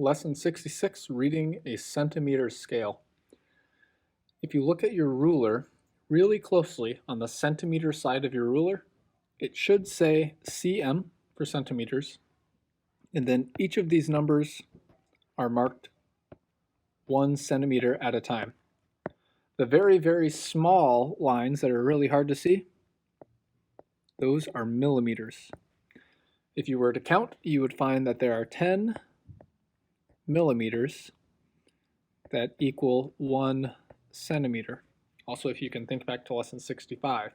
Lesson 66, reading a centimeter scale. If you look at your ruler really closely on the centimeter side of your ruler, it should say cm for centimeters, and then each of these numbers are marked 1 centimeter at a time. The very, very small lines that are really hard to see, those are millimeters. If you were to count, you would find that there are 10 millimeters that equal 1 centimeter. Also, if you can think back to lesson 65.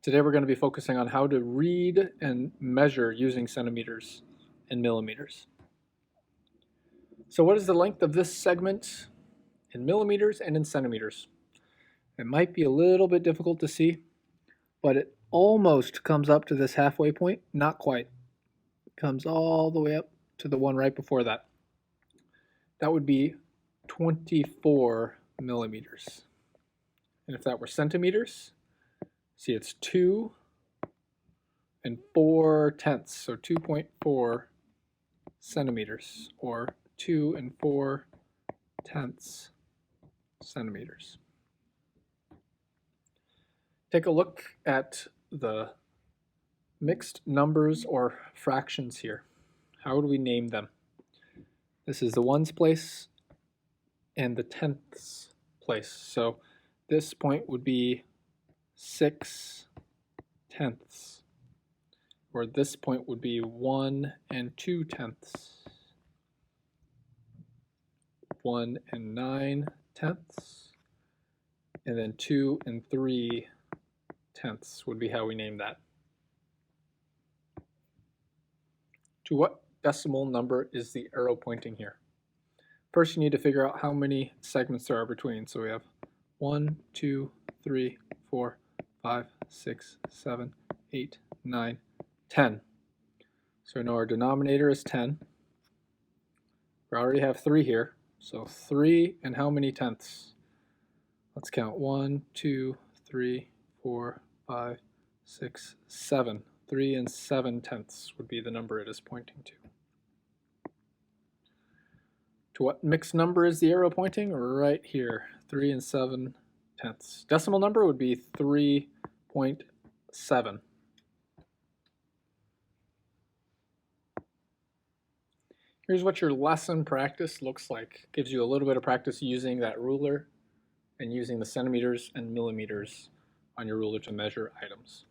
Today we're going to be focusing on how to read and measure using centimeters and millimeters. So what is the length of this segment in millimeters and in centimeters? It might be a little bit difficult to see, but it almost comes up to this halfway point, not quite. It comes all the way up to the one right before that. That would be 24 millimeters. And if that were centimeters, see it's 2 and 4 tenths, so 2.4 centimeters, or 2 and 4 tenths centimeters. Take a look at the mixed numbers or fractions here. How would we name them? This is the ones place and the tenths place. So this point would be 6 tenths, or this point would be 1 and 2 tenths, 1 and 9 tenths, and then 2 and 3 tenths would be how we name that. To what decimal number is the arrow pointing here? First, you need to figure out how many segments there are between. So we have 1, 2, 3, 4, 5, 6, 7, 8, 9, 10. So we know our denominator is 10. We already have 3 here. So 3 and how many tenths? Let's count. 1, 2, 3, 4, 5, 6, 7. 3 and 7 tenths would be the number it is pointing to. To what mixed number is the arrow pointing? Right here, 3 and 7 tenths. Decimal number would be 3.7. Here's what your lesson practice looks like. Gives you a little bit of practice using that ruler and using the centimeters and millimeters on your ruler to measure items.